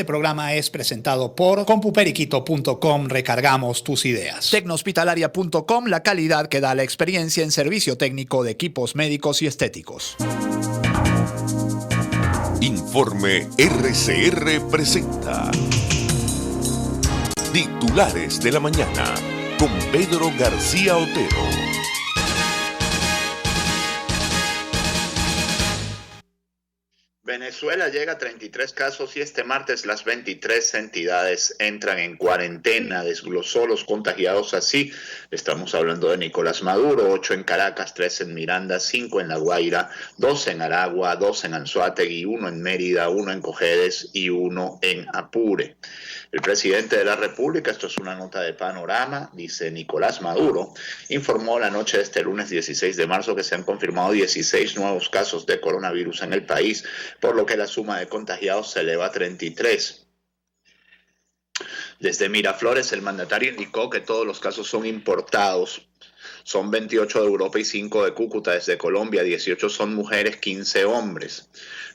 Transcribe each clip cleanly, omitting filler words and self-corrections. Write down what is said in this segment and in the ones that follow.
Este programa es presentado por compuperiquito.com. Recargamos tus ideas. Tecnohospitalaria.com, la calidad que da la experiencia en servicio técnico de equipos médicos y estéticos. Informe RCR presenta Titulares de la Mañana con Pedro García Otero. Venezuela llega a 33 casos y este martes las 23 entidades entran en cuarentena. Desglosó los contagiados así. Estamos hablando de Nicolás Maduro: 8 en Caracas, 3 en Miranda, 5 en La Guaira, 2 en Aragua, 2 en Anzoátegui, 1 en Mérida, 1 en Cojedes y 1 en Apure. El presidente de la República, esto es una nota de Panorama, dice: Nicolás Maduro informó la noche de este lunes 16 de marzo que se han confirmado 16 nuevos casos de coronavirus en el país, por lo que la suma de contagiados se eleva a 33. Desde Miraflores, el mandatario indicó que todos los casos son importados. Son 28 de Europa y 5 de Cúcuta. Desde Colombia, 18 son mujeres, 15 hombres.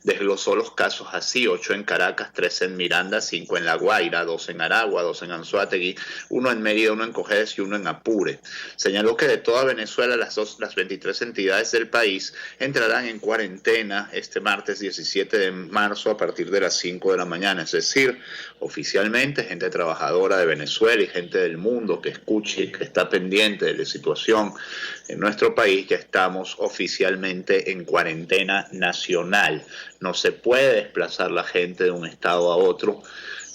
Desglosó los casos así: 8 en Caracas, 3 en Miranda, 5 en La Guaira, 2 en Aragua, 2 en Anzoátegui, 1 en Mérida, 1 en Cojedes y 1 en Apure. Señaló que de toda Venezuela, las 23 entidades del país entrarán en cuarentena este martes 17 de marzo a partir de las 5 de la mañana. Es decir, oficialmente, gente trabajadora de Venezuela y gente del mundo que escuche y que está pendiente de la situación en nuestro país, ya estamos oficialmente en cuarentena nacional. No se puede desplazar la gente de un estado a otro.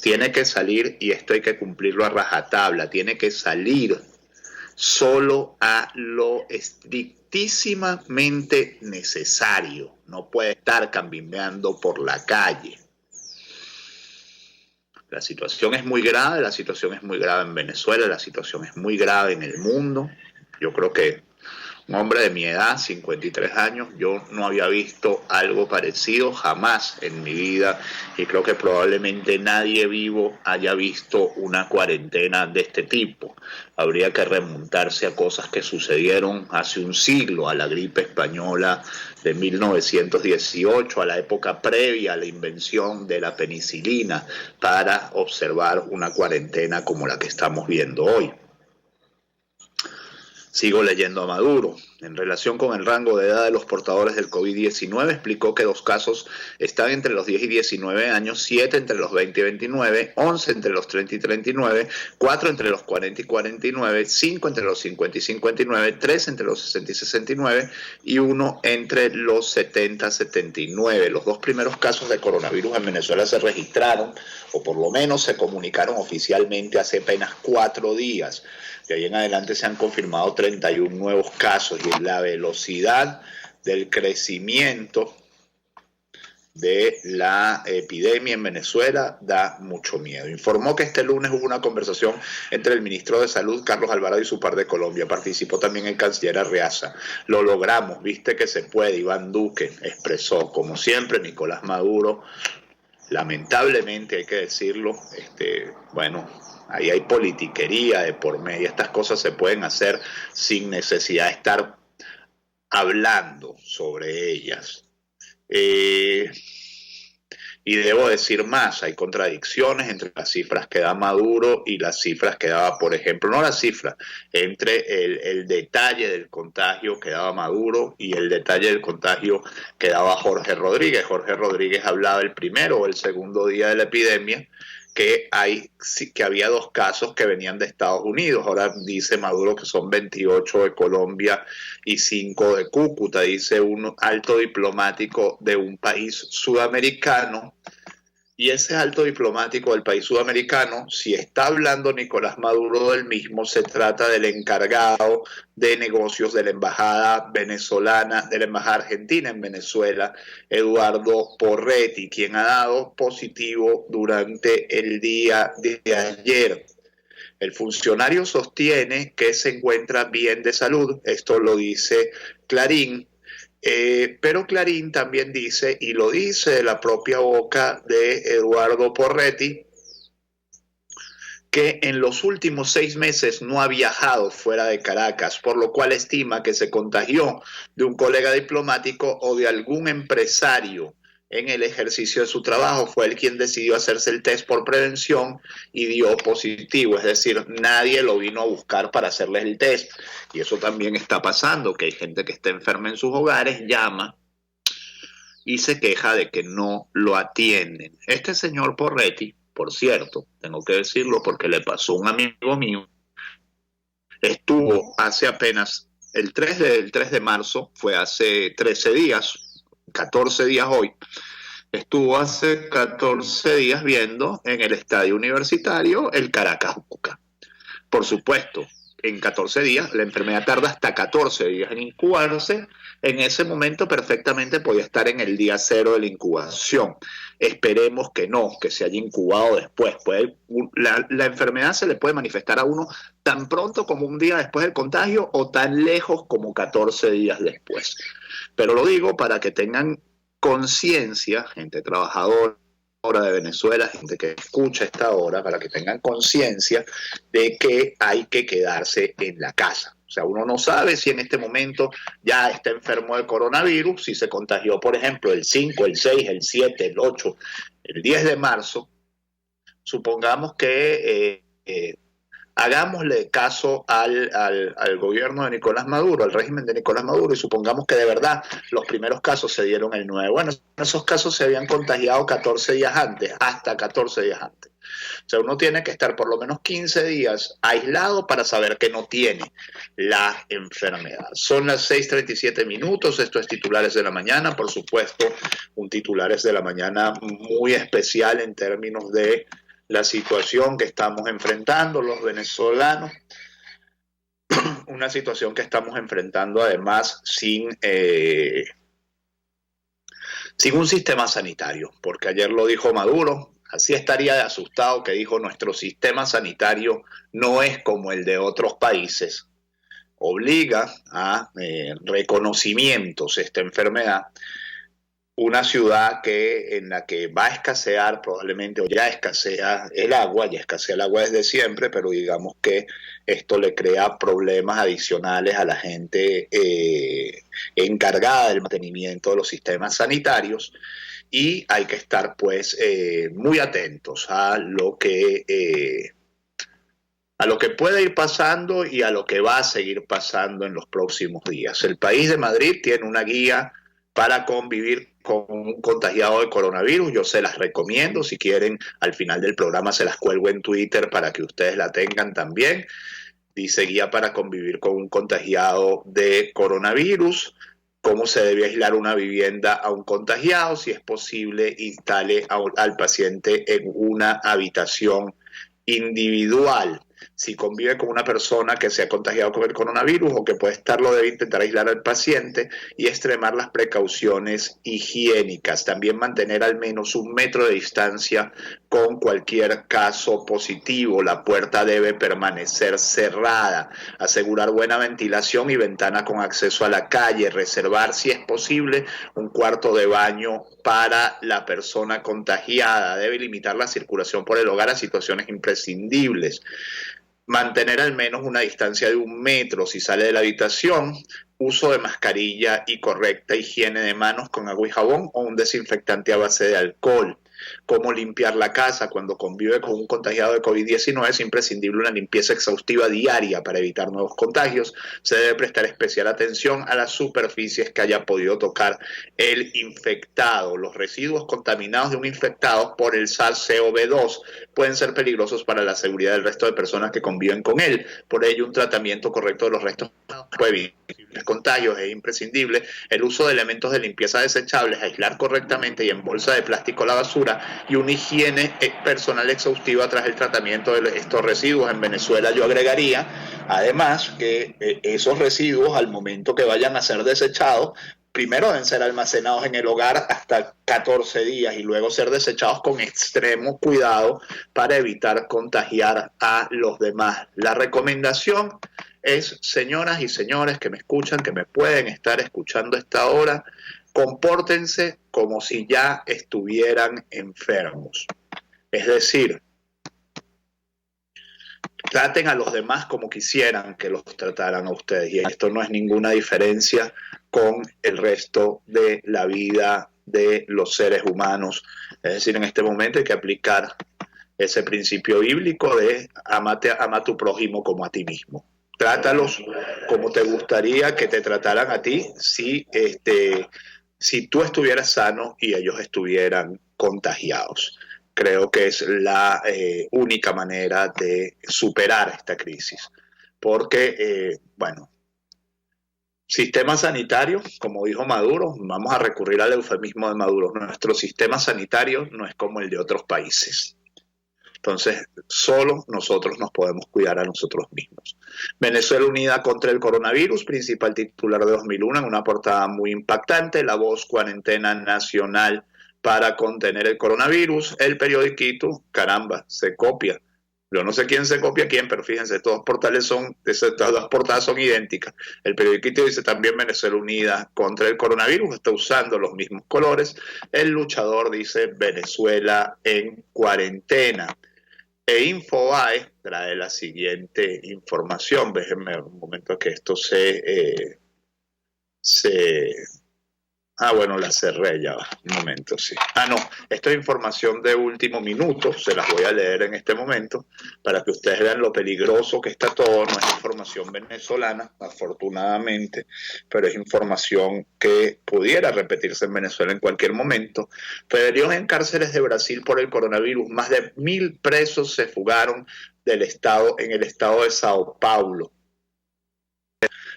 Tiene que salir, y esto hay que cumplirlo a rajatabla, tiene que salir solo a lo estrictísimamente necesario. No puede estar caminando por la calle. La situación es muy grave, la situación es muy grave en Venezuela, la situación es muy grave en el mundo. Yo creo que un hombre de mi edad, 53 años, yo no había visto algo parecido jamás en mi vida, y creo que probablemente nadie vivo haya visto una cuarentena de este tipo. Habría que remontarse a cosas que sucedieron hace un siglo, a la gripe española de 1918, a la época previa a la invención de la penicilina, para observar una cuarentena como la que estamos viendo hoy. Sigo leyendo a Maduro. En relación con el rango de edad de los portadores del COVID-19, explicó que 2 casos están entre los 10 y 19 años, 7 entre los 20 y 29, 11 entre los 30 y 39, 4 entre los 40 y 49, 5 entre los 50 y 59, 3 entre los 60 y 69 y 1 entre los 70 y 79. Los 2 primeros casos de coronavirus en Venezuela se registraron, o por lo menos se comunicaron oficialmente, hace apenas 4 días. De ahí en adelante se han confirmado 31 nuevos casos, y la velocidad del crecimiento de la epidemia en Venezuela da mucho miedo. Informó que este lunes hubo una conversación entre el ministro de Salud, Carlos Alvarado, y su par de Colombia. Participó también el canciller Arreaza. Lo logramos, viste que se puede. Iván Duque expresó. Como siempre, Nicolás Maduro, lamentablemente hay que decirlo, ahí hay politiquería de por medio. Estas cosas se pueden hacer sin necesidad de estar hablando sobre ellas. Y debo decir más, hay contradicciones entre las cifras que da Maduro y las cifras que daba, por ejemplo, no la cifra, entre el detalle del contagio que daba Maduro y el detalle del contagio que daba Jorge Rodríguez. Jorge Rodríguez hablaba el primero o el segundo día de la epidemia, que había 2 casos que venían de Estados Unidos. Ahora dice Maduro que son 28 de Colombia y 5 de Cúcuta. Dice un alto diplomático de un país sudamericano. Y ese alto diplomático del país sudamericano, si está hablando Nicolás Maduro del mismo, se trata del encargado de negocios de la embajada venezolana, de la embajada argentina en Venezuela, Eduardo Porretti, quien ha dado positivo durante el día de ayer. El funcionario sostiene que se encuentra bien de salud, esto lo dice Clarín. Pero Clarín también dice, y lo dice de la propia boca de Eduardo Porretti, que en los últimos 6 meses no ha viajado fuera de Caracas, por lo cual estima que se contagió de un colega diplomático o de algún empresario en el ejercicio de su trabajo, fue él quien decidió hacerse el test por prevención y dio positivo, es decir, nadie lo vino a buscar para hacerles el test. Y eso también está pasando, que hay gente que está enferma en sus hogares, llama y se queja de que no lo atienden. Este señor Porretti, por cierto, tengo que decirlo porque le pasó a un amigo mío, estuvo hace apenas el 3 de marzo, fue hace 13 días, 14 días hoy, estuvo hace 14 días viendo en el estadio universitario el Caracas Boca. Por supuesto, en 14 días, la enfermedad tarda hasta 14 días en incubarse. En ese momento perfectamente podía estar en el día 0 de la incubación. Esperemos que no, que se haya incubado después. La enfermedad se le puede manifestar a uno tan pronto como un día después del contagio o tan lejos como 14 días después. Pero lo digo para que tengan conciencia, gente trabajadora de Venezuela, gente que escucha esta hora, para que tengan conciencia de que hay que quedarse en la casa. O sea, uno no sabe si en este momento ya está enfermo de coronavirus, si se contagió, por ejemplo, el 5, el 6, el 7, el 8, el 10 de marzo. Supongamos que hagámosle caso al gobierno de Nicolás Maduro, al régimen de Nicolás Maduro, y supongamos que de verdad los primeros casos se dieron el 9. Bueno, esos casos se habían contagiado 14 días antes, hasta 14 días antes. O sea, uno tiene que estar por lo menos 15 días aislado para saber que no tiene la enfermedad. Son las 6:37 minutos, esto es Titulares de la Mañana, por supuesto, un Titulares de la Mañana muy especial en términos de la situación que estamos enfrentando los venezolanos, una situación que estamos enfrentando además sin un sistema sanitario, porque ayer lo dijo Maduro, así estaría de asustado que dijo: nuestro sistema sanitario no es como el de otros países, obliga a reconocimientos esta enfermedad. Una ciudad en la que va a escasear probablemente, o ya escasea el agua desde siempre, pero digamos que esto le crea problemas adicionales a la gente encargada del mantenimiento de los sistemas sanitarios, y hay que estar pues muy atentos a lo que puede ir pasando y a lo que va a seguir pasando en los próximos días. El País de Madrid tiene una guía para convivir con un contagiado de coronavirus. Yo se las recomiendo, si quieren al final del programa se las cuelgo en Twitter para que ustedes la tengan también. Dice: guía para convivir con un contagiado de coronavirus, cómo se debe aislar una vivienda a un contagiado, si es posible instale al paciente en una habitación individual. Si convive con una persona que se ha contagiado con el coronavirus o que puede estarlo, debe intentar aislar al paciente y extremar las precauciones higiénicas. También mantener al menos 1 metro de distancia con cualquier caso positivo. La puerta debe permanecer cerrada. Asegurar buena ventilación y ventana con acceso a la calle. Reservar, si es posible, un cuarto de baño para la persona contagiada. Debe limitar la circulación por el hogar a situaciones imprescindibles. Mantener al menos una distancia de 1 metro si sale de la habitación. Uso de mascarilla y correcta higiene de manos con agua y jabón o un desinfectante a base de alcohol. Cómo limpiar la casa cuando convive con un contagiado de COVID-19. Es imprescindible una limpieza exhaustiva diaria para evitar nuevos contagios. Se debe prestar especial atención a las superficies que haya podido tocar el infectado. Los residuos contaminados de un infectado por el SARS-CoV-2 pueden ser peligrosos para la seguridad del resto de personas que conviven con él. Por ello, un tratamiento correcto de los restos puede evitar contagios. Es imprescindible el uso de elementos de limpieza desechables, aislar correctamente y en bolsa de plástico la basura, y una higiene personal exhaustiva tras el tratamiento de estos residuos. En Venezuela yo agregaría además que esos residuos, al momento que vayan a ser desechados, primero deben ser almacenados en el hogar hasta 14 días y luego ser desechados con extremo cuidado para evitar contagiar a los demás. La recomendación es, señoras y señores que me escuchan, que me pueden estar escuchando a esta hora, compórtense como si ya estuvieran enfermos. Es decir, traten a los demás como quisieran que los trataran a ustedes. Y esto no es ninguna diferencia con el resto de la vida de los seres humanos. Es decir, en este momento hay que aplicar ese principio bíblico de ama a tu prójimo como a ti mismo. Trátalos como te gustaría que te trataran a ti si tú estuvieras sano y ellos estuvieran contagiados. Creo que es la única manera de superar esta crisis. Porque, sistema sanitario, como dijo Maduro, vamos a recurrir al eufemismo de Maduro, nuestro sistema sanitario no es como el de otros países. Entonces, solo nosotros nos podemos cuidar a nosotros mismos. Venezuela unida contra el coronavirus, principal titular de 2001, en una portada muy impactante, La Voz, cuarentena nacional para contener el coronavirus. El periodiquito, caramba, se copia. Yo no sé quién se copia a quién, pero fíjense, todas las portadas son idénticas. El periodiquito dice también Venezuela unida contra el coronavirus, está usando los mismos colores. El luchador dice Venezuela en cuarentena. Infobae trae la siguiente información. Déjenme un momento que esto la cerré ya, un momento, sí. No, esto es información de último minuto, se las voy a leer en este momento para que ustedes vean lo peligroso que está todo. No es información venezolana, afortunadamente, pero es información que pudiera repetirse en Venezuela en cualquier momento. Rebelión en cárceles de Brasil por el coronavirus. Más de 1.000 presos se fugaron en el estado de Sao Paulo.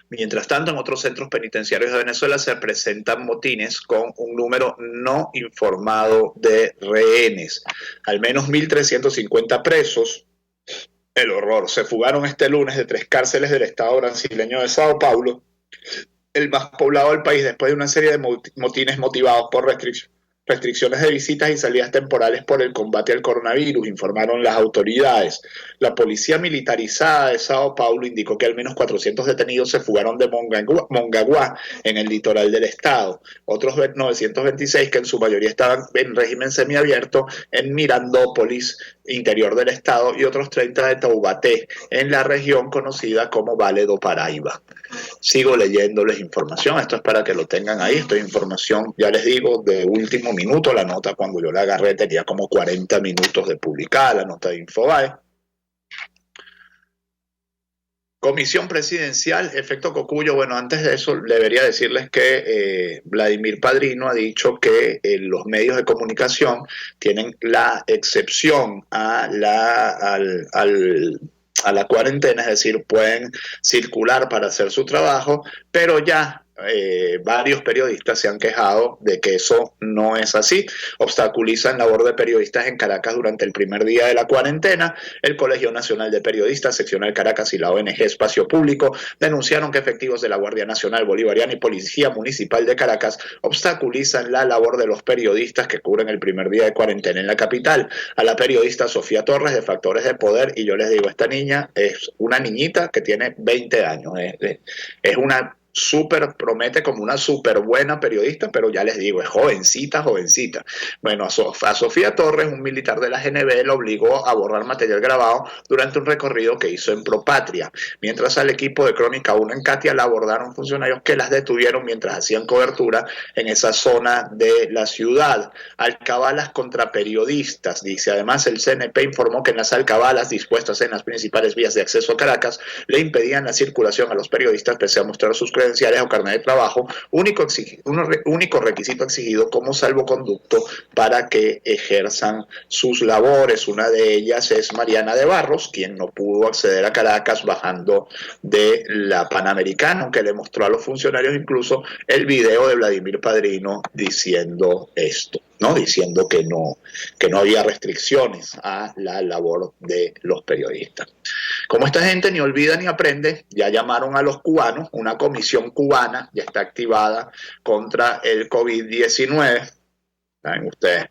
Mientras tanto, en otros centros penitenciarios de Venezuela se presentan motines con un número no informado de rehenes. Al menos 1.350 presos, el horror, se fugaron este lunes de 3 cárceles del estado brasileño de Sao Paulo, el más poblado del país, después de una serie de motines motivados por restricciones de visitas y salidas temporales por el combate al coronavirus, informaron las autoridades. La policía militarizada de Sao Paulo indicó que al menos 400 detenidos se fugaron de Mongaguá, en el litoral del estado. Otros 926, que en su mayoría estaban en régimen semiabierto, en Mirandópolis, interior del estado, y otros 30 de Taubaté, en la región conocida como Vale do Paraíba. Sigo leyéndoles información, esto es para que lo tengan ahí. Esto es información, ya les digo, de último minuto. La nota, cuando yo la agarré, tenía como 40 minutos de publicada, la nota de Infobae. Comisión presidencial, efecto Cocuyo. Bueno, antes de eso debería decirles que Vladimir Padrino ha dicho que los medios de comunicación tienen la excepción a la cuarentena, es decir, pueden circular para hacer su trabajo, pero ya varios periodistas se han quejado de que eso no es así. Obstaculizan labor de periodistas en Caracas durante el primer día de la cuarentena. El Colegio Nacional de Periodistas, seccional Caracas, y la ONG Espacio Público denunciaron que efectivos de la Guardia Nacional Bolivariana y Policía Municipal de Caracas obstaculizan la labor de los periodistas que cubren el primer día de cuarentena en la capital. A la periodista Sofía Torres, de Factores de Poder, y yo les digo, esta niña es una niñita que tiene 20 años, es una promete como una súper buena periodista, pero ya les digo, es jovencita. Bueno, a Sofía Torres, un militar de la GNB, lo obligó a borrar material grabado durante un recorrido que hizo en Propatria. Mientras al equipo de Crónica 1 en Katia la abordaron funcionarios que las detuvieron mientras hacían cobertura en esa zona de la ciudad. Alcabalas contra periodistas, dice. Además, el CNP informó que en las alcabalas dispuestas en las principales vías de acceso a Caracas le impedían la circulación a los periodistas pese a mostrar sus credenciales o carnet de trabajo, único requisito exigido como salvoconducto para que ejerzan sus labores. Una de ellas es Mariana de Barros, quien no pudo acceder a Caracas bajando de la Panamericana, aunque le mostró a los funcionarios incluso el video de Vladimir Padrino diciendo esto, ¿no? Diciendo que no había restricciones a la labor de los periodistas. Como esta gente ni olvida ni aprende, ya llamaron a los cubanos, una comisión cubana ya está activada contra el COVID-19. ¿Saben ustedes?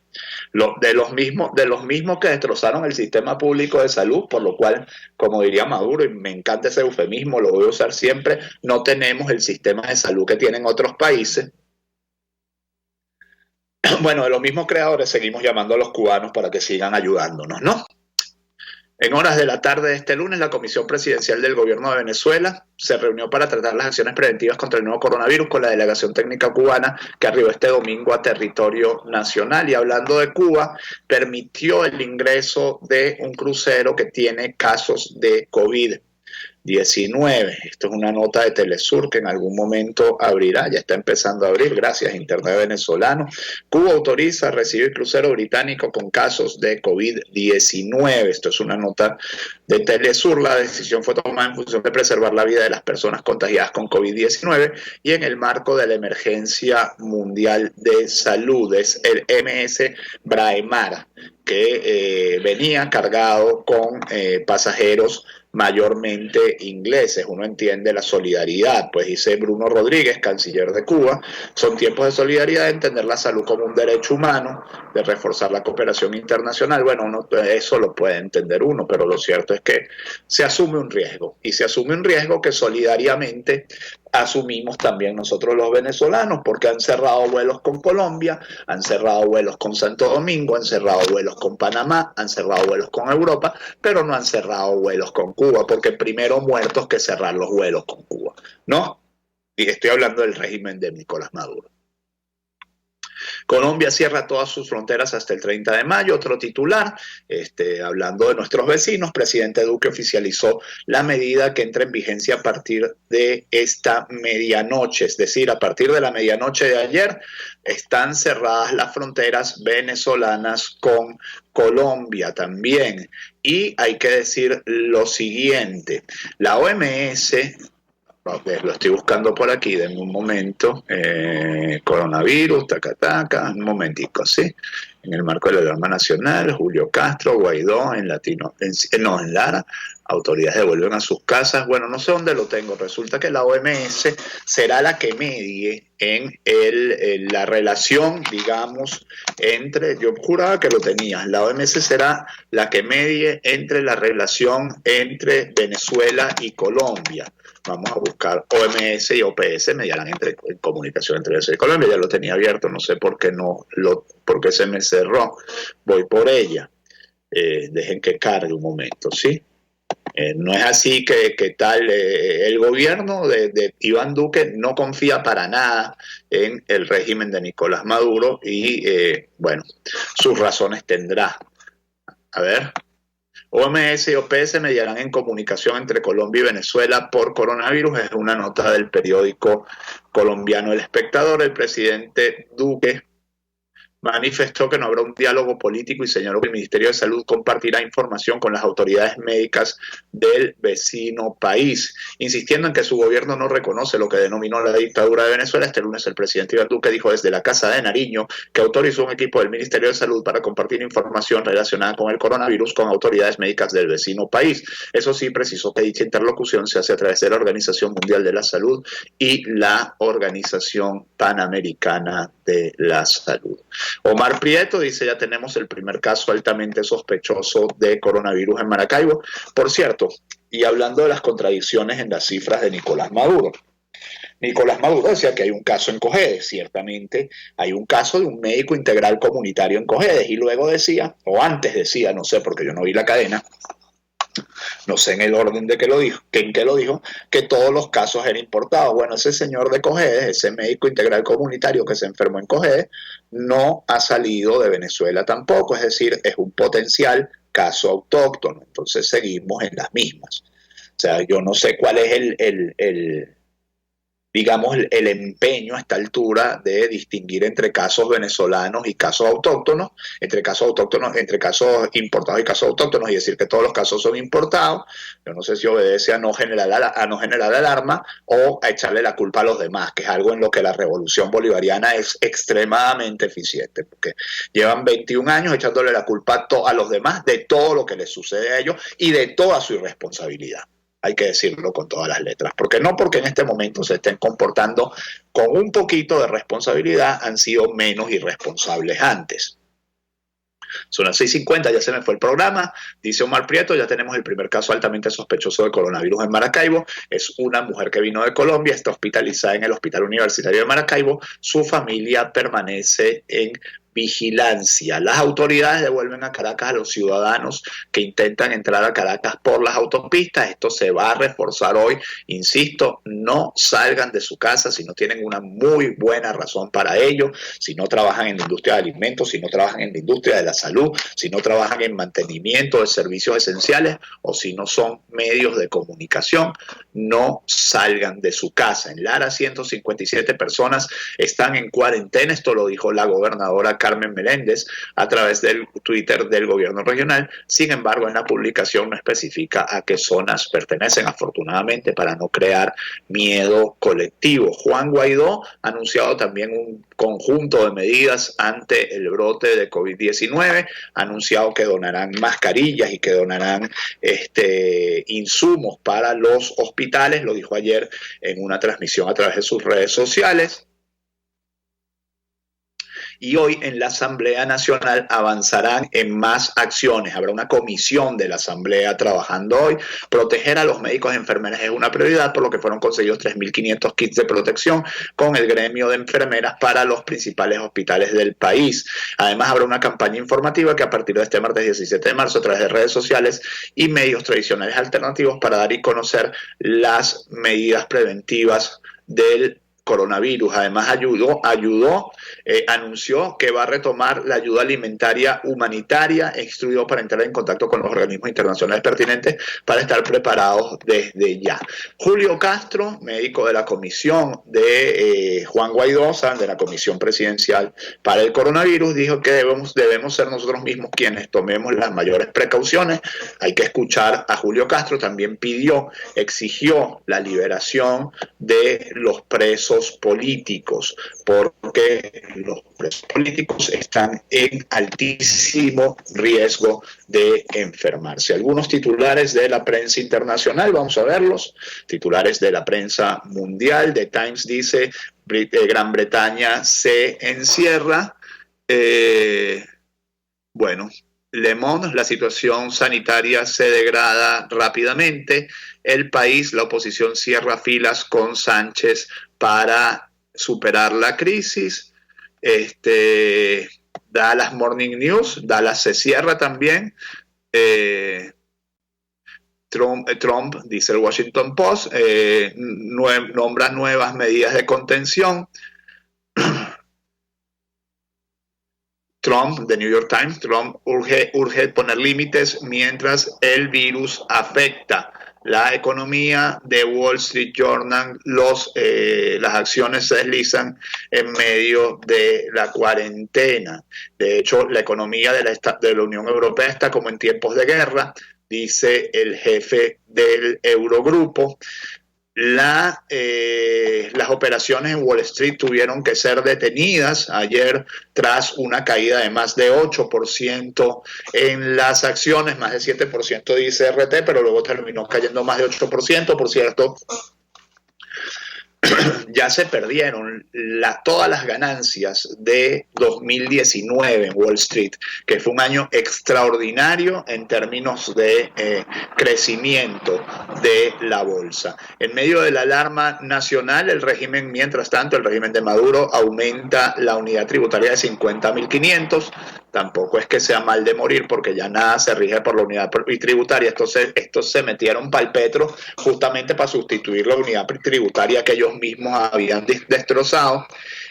De los mismos que destrozaron el sistema público de salud, por lo cual, como diría Maduro, y me encanta ese eufemismo, lo voy a usar siempre, no tenemos el sistema de salud que tienen otros países. Bueno, de los mismos creadores seguimos llamando a los cubanos para que sigan ayudándonos, ¿no? En horas de la tarde de este lunes, la Comisión Presidencial del Gobierno de Venezuela se reunió para tratar las acciones preventivas contra el nuevo coronavirus con la delegación técnica cubana que arribó este domingo a territorio nacional. Y hablando de Cuba, permitió el ingreso de un crucero que tiene casos de COVID-19. Esto es una nota de Telesur que en algún momento abrirá, ya está empezando a abrir gracias a Internet venezolano. Cuba autoriza recibir crucero británico con casos de COVID-19. Esto es una nota de Telesur. La decisión fue tomada en función de preservar la vida de las personas contagiadas con COVID-19 y en el marco de la emergencia mundial de salud. Es el MS Braemar, que venía cargado con pasajeros mayormente ingleses. Uno entiende la solidaridad, pues dice Bruno Rodríguez, canciller de Cuba, son tiempos de solidaridad, de entender la salud como un derecho humano, de reforzar la cooperación internacional. Bueno, eso lo puede entender uno, pero lo cierto es que se asume un riesgo, y se asume un riesgo que solidariamente asumimos también nosotros los venezolanos, porque han cerrado vuelos con Colombia, han cerrado vuelos con Santo Domingo, han cerrado vuelos con Panamá, han cerrado vuelos con Europa, pero no han cerrado vuelos con Cuba, porque primero muertos que cerrar los vuelos con Cuba, ¿no? Y estoy hablando del régimen de Nicolás Maduro. Colombia cierra todas sus fronteras hasta el 30 de mayo. Otro titular, hablando de nuestros vecinos, presidente Duque oficializó la medida que entra en vigencia a partir de esta medianoche, es decir, a partir de la medianoche de ayer están cerradas las fronteras venezolanas con Colombia también. Y hay que decir lo siguiente, la OMS... lo estoy buscando por aquí, denme un momento. Coronavirus, un momentico, ¿sí? En el marco de la alarma nacional, Julio Castro, Guaidó, en Lara, autoridades devuelven a sus casas. Bueno, no sé dónde lo tengo. Resulta que la OMS será la que medie en la relación, digamos, entre, yo juraba que lo tenía, la OMS será la que medie entre la relación entre Venezuela y Colombia. Vamos a buscar OMS y OPS, mediarán en comunicación entre Venezuela y Colombia. Ya lo tenía abierto, no sé por qué por qué se me cerró. Voy por ella. Dejen que cargue un momento, ¿sí? No es así que tal, el gobierno de Iván Duque no confía para nada en el régimen de Nicolás Maduro y, bueno, sus razones tendrá. A ver... OMS y OPS mediarán en comunicación entre Colombia y Venezuela por coronavirus. Es una nota del periódico colombiano El Espectador. El presidente Duque manifestó que no habrá un diálogo político y señaló que el Ministerio de Salud compartirá información con las autoridades médicas del vecino país, insistiendo en que su gobierno no reconoce lo que denominó la dictadura de Venezuela. Este lunes el presidente Iván Duque dijo desde la Casa de Nariño que autorizó un equipo del Ministerio de Salud para compartir información relacionada con el coronavirus con autoridades médicas del vecino país. Eso sí, precisó que dicha interlocución se hace a través de la Organización Mundial de la Salud y la Organización Panamericana de la Salud. Omar Prieto dice, ya tenemos el primer caso altamente sospechoso de coronavirus en Maracaibo. Por cierto, y hablando de las contradicciones en las cifras de Nicolás Maduro. Nicolás Maduro decía que hay un caso en Cojedes, ciertamente hay un caso de un médico integral comunitario en Cojedes, y luego decía, o antes decía, no sé porque yo no vi la cadena, no sé en el orden de que lo dijo, en qué lo dijo, que todos los casos eran importados. Bueno, ese señor de Cojedes, ese médico integral comunitario que se enfermó en Cojedes, no ha salido de Venezuela tampoco, es decir, es un potencial caso autóctono. Entonces seguimos en las mismas. O sea, yo no sé cuál es digamos, el empeño a esta altura de distinguir entre casos venezolanos y casos autóctonos, entre casos importados y casos autóctonos, y decir que todos los casos son importados. Yo no sé si obedece a no generar alarma o a echarle la culpa a los demás, que es algo en lo que la revolución bolivariana es extremadamente eficiente, porque llevan 21 años echándole la culpa a los demás de todo lo que les sucede a ellos y de toda su irresponsabilidad. Hay que decirlo con todas las letras, porque no porque en este momento se estén comportando con un poquito de responsabilidad, han sido menos irresponsables antes. Son las 6:50, ya se me fue el programa. Dice Omar Prieto, ya tenemos el primer caso altamente sospechoso de coronavirus en Maracaibo. Es una mujer que vino de Colombia, está hospitalizada en el Hospital Universitario de Maracaibo. Su familia permanece en vigilancia. Las autoridades devuelven a Caracas a los ciudadanos que intentan entrar a Caracas por las autopistas. Esto se va a reforzar hoy. Insisto, no salgan de su casa si no tienen una muy buena razón para ello, si no trabajan en la industria de alimentos, si no trabajan en la industria de la salud, si no trabajan en mantenimiento de servicios esenciales o si no son medios de comunicación. No salgan de su casa. En Lara, 157 personas están en cuarentena. Esto lo dijo la gobernadora Carmen Meléndez a través del Twitter del gobierno regional. Sin embargo, en la publicación no especifica a qué zonas pertenecen, afortunadamente, para no crear miedo colectivo. Juan Guaidó ha anunciado también un conjunto de medidas ante el brote de COVID-19, ha anunciado que donarán mascarillas y que donarán insumos para los hospitales, lo dijo ayer en una transmisión a través de sus redes sociales. Y hoy en la Asamblea Nacional avanzarán en más acciones. Habrá una comisión de la Asamblea trabajando hoy. Proteger a los médicos y enfermeras es una prioridad, por lo que fueron conseguidos 3.500 kits de protección con el gremio de enfermeras para los principales hospitales del país. Además, habrá una campaña informativa que a partir de este martes 17 de marzo, a través de redes sociales y medios tradicionales alternativos, para dar y conocer las medidas preventivas del coronavirus. Además anunció que va a retomar la ayuda alimentaria humanitaria e instruyó para entrar en contacto con los organismos internacionales pertinentes para estar preparados desde ya. Julio Castro, médico de la comisión de Juan Guaidó, de la comisión presidencial para el coronavirus, dijo que debemos ser nosotros mismos quienes tomemos las mayores precauciones. Hay que escuchar a Julio Castro. También exigió la liberación de los presos políticos, porque los presos políticos están en altísimo riesgo de enfermarse. Algunos titulares de la prensa internacional, vamos a verlos. Titulares de la prensa mundial. The Times dice: Gran Bretaña se encierra. Le Monde, la situación sanitaria se degrada rápidamente. El País, la oposición cierra filas con Sánchez para superar la crisis. Dallas Morning News, Dallas se cierra también. Trump, dice el Washington Post, nombra nuevas medidas de contención. Trump, The New York Times, Trump urge poner límites mientras el virus afecta la economía. De Wall Street Journal, las acciones se deslizan en medio de la cuarentena. De hecho, la economía de la Unión Europea está como en tiempos de guerra, dice el jefe del Eurogrupo. Las operaciones en Wall Street tuvieron que ser detenidas ayer tras una caída de más de 8% en las acciones, más de 7% dice RT, pero luego terminó cayendo más de 8%, por cierto. Ya se perdieron todas las ganancias de 2019 en Wall Street, que fue un año extraordinario en términos de crecimiento de la bolsa. En medio de la alarma nacional, mientras tanto, el régimen de Maduro aumenta la unidad tributaria de 50.500. Tampoco es que sea mal de morir, porque ya nada se rige por la unidad tributaria. Estos se metieron para el petro justamente para sustituir la unidad tributaria que ellos mismos habían destrozado.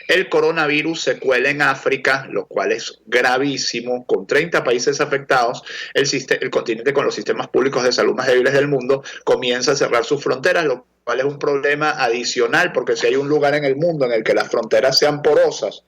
El coronavirus se cuela en África, lo cual es gravísimo, con 30 países afectados. El continente con los sistemas públicos de salud más débiles del mundo comienza a cerrar sus fronteras, lo cual es un problema adicional, porque si hay un lugar en el mundo en el que las fronteras sean porosas,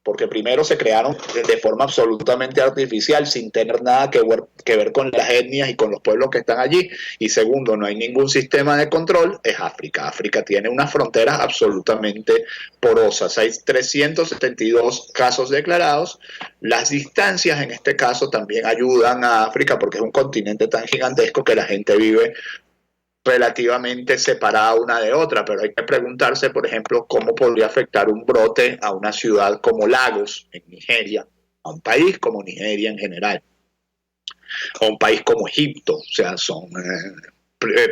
porque primero se crearon de forma absolutamente artificial, sin tener nada que ver con las etnias y con los pueblos que están allí, y segundo, no hay ningún sistema de control, es África. África tiene unas fronteras absolutamente porosas. Hay 372 casos declarados. Las distancias en este caso también ayudan a África, porque es un continente tan gigantesco que la gente vive relativamente separada una de otra, pero hay que preguntarse, por ejemplo, cómo podría afectar un brote a una ciudad como Lagos, en Nigeria, a un país como Nigeria en general, a un país como Egipto. O sea, son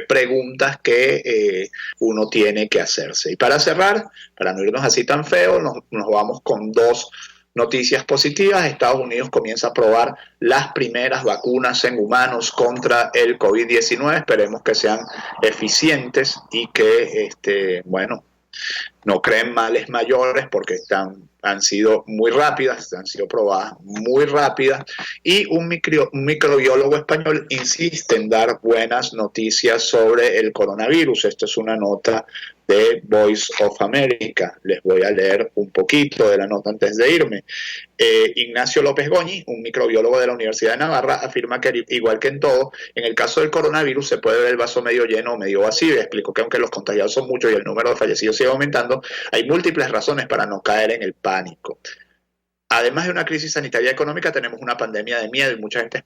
preguntas que uno tiene que hacerse. Y para cerrar, para no irnos así tan feo, nos vamos con dos noticias positivas. Estados Unidos comienza a probar las primeras vacunas en humanos contra el COVID-19. Esperemos que sean eficientes y que, no creen males mayores porque han sido muy rápidas, han sido probadas muy rápidas, y un microbiólogo español insiste en dar buenas noticias sobre el coronavirus. Esto es una nota de Voice of America. Les voy a leer un poquito de la nota antes de irme. Ignacio López Goñi, un microbiólogo de la Universidad de Navarra, afirma que igual que en todo, en el caso del coronavirus se puede ver el vaso medio lleno o medio vacío. Y explicó que aunque los contagiados son muchos y el número de fallecidos sigue aumentando, hay múltiples razones para no caer en el pánico. Además de una crisis sanitaria y económica, tenemos una pandemia de miedo y mucha gente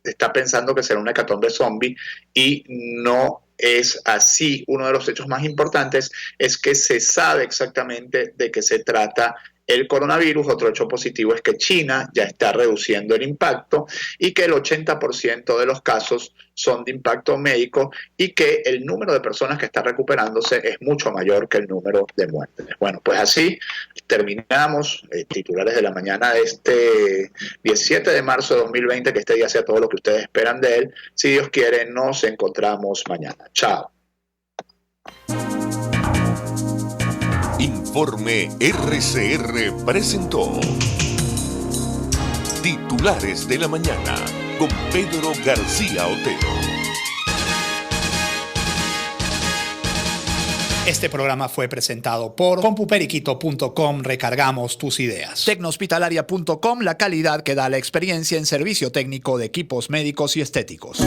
está pensando que será una hecatombe zombie, y no es así. Uno de los hechos más importantes es que se sabe exactamente de qué se trata el coronavirus. Otro hecho positivo es que China ya está reduciendo el impacto y que el 80% de los casos son de impacto médico y que el número de personas que está recuperándose es mucho mayor que el número de muertes. Bueno, pues así terminamos titulares de la mañana de este 17 de marzo de 2020, que este día sea todo lo que ustedes esperan de él. Si Dios quiere, nos encontramos mañana. Chao. Informe RCR presentó Titulares de la Mañana con Pedro García Otero. Este programa fue presentado por compuperiquito.com. Recargamos tus ideas. Tecnohospitalaria.com, la calidad que da la experiencia en servicio técnico de equipos médicos y estéticos.